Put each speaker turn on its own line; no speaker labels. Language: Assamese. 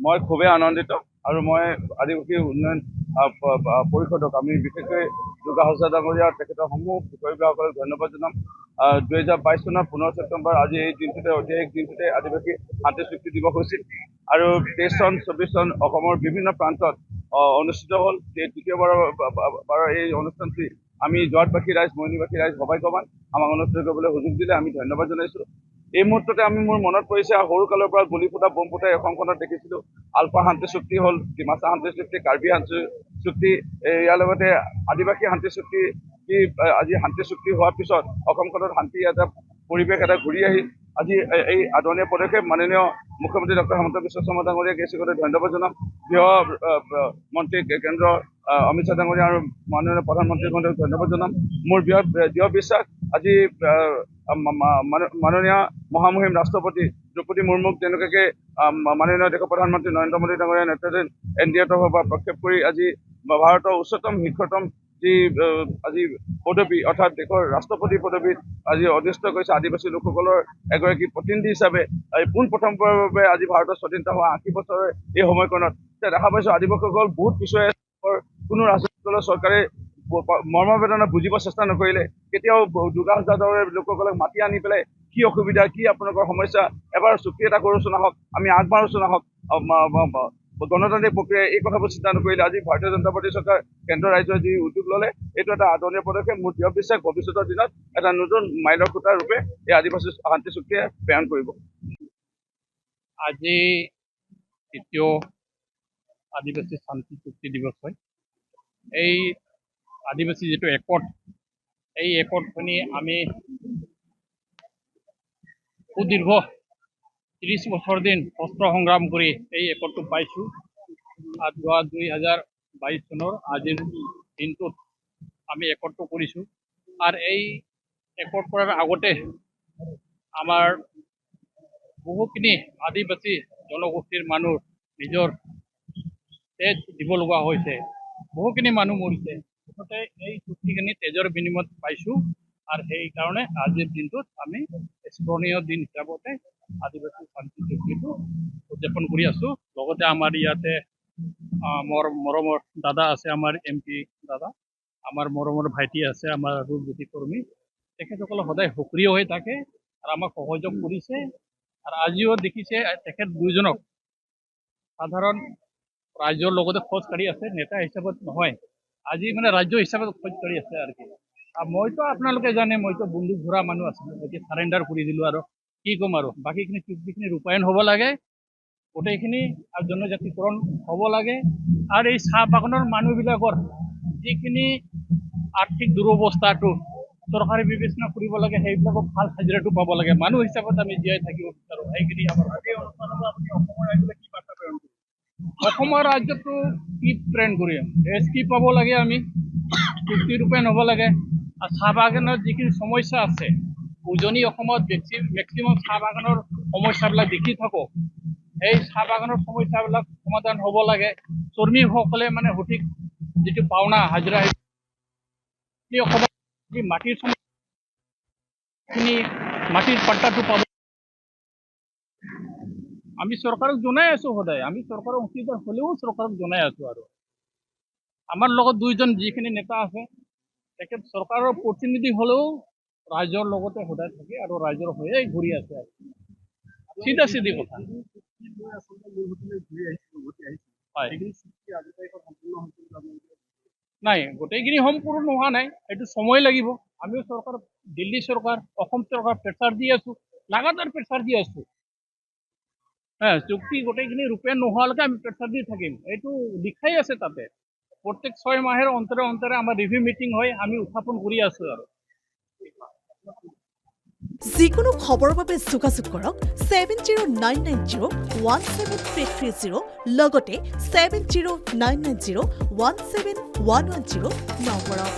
মই খুবেই আনন্দিত আৰু মই আদিবাসী উন্নয়ন পৰিষদক আমি বিশেষকৈ দুৰ্গা হাজৰা ডাঙৰীয়া তেখেতৰ সমূহ বিষয়বিলাকক ধন্যবাদ জনাম। 2022 চনৰ 15 ছেপ্টেম্বৰ আজি এই দিনটোতে ঐতিহাসিক দিনটোতে আদিবাসী শান্তি চুক্তি দিৱস হৈছিল আৰু 23 চন 24 চন অসমৰ বিভিন্ন প্ৰান্তত অনুষ্ঠিত হ'ল। দ্বিতীয়বাৰৰ এই অনুষ্ঠানটি আমি জোৱাৰবাসী ৰাইজ মইনিবাসী ৰাইজ সবাইকমান আমাক অনুষ্ঠিত কৰিবলৈ সুযোগ দিলে আমি ধন্যবাদ জনাইছোঁ। এই মুহূৰ্ততে আমি মোৰ মনত পৰিছে সৰু কালৰ পৰা গুলি ফুটা বম ফুটাই অসমখনত দেখিছিলোঁ। আলফা শান্তি চুক্তি হ'ল, ডিমাচা শান্তি চুক্তি, কাৰ্বি শান্তি চুক্তি, ইয়াৰ লগতে আদিবাসী শান্তি চুক্তি। আজি শান্তি চুক্তি হোৱাৰ পিছত অসমখনত শান্তি এটা পৰিৱেশ এটা ঘূৰি আহিল। আজি এই আদৰণীয় পদক্ষেপ মাননীয় মুখ্যমন্ত্ৰী ডক্টৰ হিমন্ত বিশ্ব শৰ্মা ডাঙৰীয়াক এই চিগতে ধন্যবাদ জনাম। গৃহ মন্ত্ৰী কেন্দ্ৰ অমিত শ্বাহ ডাঙৰীয়া আৰু মাননীয় প্ৰধানমন্ত্ৰী মহোদয়ক ধন্যবাদ জনাম। মোৰ দৃঢ় বিশ্বাস আজি মাননীয় মহামহিম ৰাষ্ট্ৰপতি দ্ৰৌপদী মুৰ্মুক যেনেকুৱাকৈ মাননীয় দেশৰ প্ৰধানমন্ত্ৰী নৰেন্দ্ৰ মোদী ডাঙৰীয়া নেতৃত্বাধীন NDA তৰফৰ পৰা প্ৰক্ষেপ কৰি আজি ভাৰতৰ উচ্চতম শীৰ্ষতম যি আজি পদবী অৰ্থাৎ দেশৰ ৰাষ্ট্ৰপতি পদবীত আজি অধিষ্ঠ কৰিছে আদিবাসী লোকসকলৰ এগৰাকী প্ৰতিনিধি হিচাপে পোনপ্ৰথমবাৰৰ বাবে আজি ভাৰতৰ স্বাধীনতা হোৱা 80 বছৰৰ এই সময়কণত দেখা পাইছোঁ আদিবাসীসকল বহুত পিছুৱাই কোনো ৰাজনৈতিক দলৰ চৰকাৰে মৰ্মবেদনা বুজিব চেষ্টা নকৰিলে। কেতিয়াও দুৰ্গা হাজৰা দলৰ লোকসকলক মাতি আনি পেলাই কি অসুবিধা কি আপোনালোকৰ সমস্যা এবাৰ চুক্তি এটা কৰোচোন আহক, আমি আগবাঢ়োচোন আহক, গণতান্ত্ৰিক প্ৰক্ৰিয়াই এই কথাবোৰ চিন্তা নকৰিলে। আজি ভাৰতীয় জনতা পাৰ্টী চৰকাৰ কেন্দ্ৰ ৰাজ্যই যি উদ্যোগ ল'লে এইটো এটা আদৰণীয় পদক্ষেপ। মোৰ দৃঢ় বিশ্বাস ভৱিষ্যতৰ দিনত এটা নতুন মাইলৰ খুঁটা ৰূপে এই আদিবাসী শান্তি চুক্তিয়ে প্ৰেৰণ কৰিব।
আজি তৃতীয় আদিবাসী শান্তি চুক্তি দিৱস হয়। এই আদিবাসী যেটো একৰ্ড, এই একৰ্ডখনি আমি সুদীৰ্ঘ 30 বছৰ দিন কষ্ট সংগ্ৰাম কৰি এই একৰ্ডটো পাইছোঁ। আৰু 2022 চনৰ আজিৰ দিনটোত আমি একৰ্ডটো কৰিছোঁ। আৰু এই একৰ্ড কৰাৰ আগতে আমাৰ বহুখিনি আদিবাসী জনগোষ্ঠীৰ মানুহ নিজৰ তেজ দিব লগা হৈছে, বহুখিনি মানুহ মৰিছে। মুঠতে এই চুক্তিখিনি তেজৰ বিনিময়ত পাইছোঁ আৰু সেইকাৰণে আজিৰ দিনটোত আমি স্মৰণীয় দিন হিচাপতে আদিবাসী শান্তি চুক্তিটো উদযাপন কৰি আছোঁ। লগতে আমাৰ ইয়াতে মোৰ মৰমৰ দাদা আছে, আমাৰ MP দাদা, আমাৰ মৰমৰ ভাইটি আছে, আমাৰ ৰূপজ্যোতি কৰ্মী, তেখেতসকলে সদায় সক্ৰিয় হৈ থাকে আৰু আমাক সহযোগ কৰিছে। আৰু আজিও দেখিছে তেখেত দুইজনক সাধাৰণ ৰাজ্যৰ লগতে খোজ কাঢ়ি আছে, নেতা হিচাপত নহয়, আজি মানে ৰাজ্য হিচাপত খোজ কাঢ়ি আছে আৰু কি। মইতো আপোনালোকে জানে মইতো বন্দুক ধৰা মানুহ আছিলোঁ, গতিকে চাৰেণ্ডাৰ কৰি দিলোঁ আৰু কি ক'ম আৰু। বাকীখিনি চুক্তিখিনি ৰূপায়ণ হ'ব লাগে, গোটেইখিনি জনজাতিকৰণ হ'ব লাগে। আৰু এই চাহ বাগানৰ মানুহবিলাকৰ যিখিনি আৰ্থিক দুৰৱস্থাটো চৰকাৰে বিবেচনা কৰিব লাগে, সেইবিলাকক ভাল হাজিৰাটো পাব লাগে। মানুহ হিচাপত আমি জীয়াই থাকিব বিচাৰোঁ। সেইখিনি আমাৰ অসমৰ ৰাজ্যটো কি প্ৰেৰণ কৰিম, ST পাব লাগে, আমি চুক্তি ৰূপেণ হ'ব লাগে। আৰু চাহ বাগানৰ যিখিনি সমস্যা আছে, উজনি অসমত মেক্সিমাম চাহ বাগানৰ সমস্যাবিলাক দেখি থাকোঁ। এই চাহ বাগানৰ সমস্যাবিলাক সমাধান হ'ব লাগে। শ্ৰমিকসকলে মানে সঠিক যিটো পাওনা হাজিৰা, সেই অসমত মাটিৰ পাট্টাটো পাব। আমি চৰকাৰক জনাই আছোঁ সদায়, আমি চৰকাৰৰ অংশীদাৰ হ'লেও চৰকাৰক জনাই আছোঁ। আৰু আমাৰ লগত দুইজন যিখিনি নেতা আছে, তেখেত চৰকাৰৰ প্ৰতিনিধি হ'লেও ৰাইজৰ লগতে সদায় থাকে আৰু ৰাইজৰ হৈয়ে ঘূৰি আছে। আৰু চিধা চিধি কথা। হয়, নাই, গোটেইখিনি সম্পূৰ্ণ হোৱা নাই, সেইটো সময় লাগিব। আমিও চৰকাৰ, দিল্লী চৰকাৰ, অসম চৰকাৰ প্ৰেছাৰ দি আছোঁ, লাগাতাৰ প্ৰেছাৰ দি আছোঁ। চুক্তি গোটেইখিনি ৰূপে নোহোৱালৈকে আমি প্ৰেছাৰ দি থাকিম, এইটো লিখাই আছে তাতে। প্ৰত্যেক 6 মাহেৰ অন্তৰে অন্তৰে আমাৰ ৰিভিউ মিটিং হয়, আমি উত্থাপন কৰি আছোঁ। আৰু
যিকোনো খবৰৰ বাবে যোগাযোগ কৰক 7099017330 লগতে 7099017110 নম্বৰত।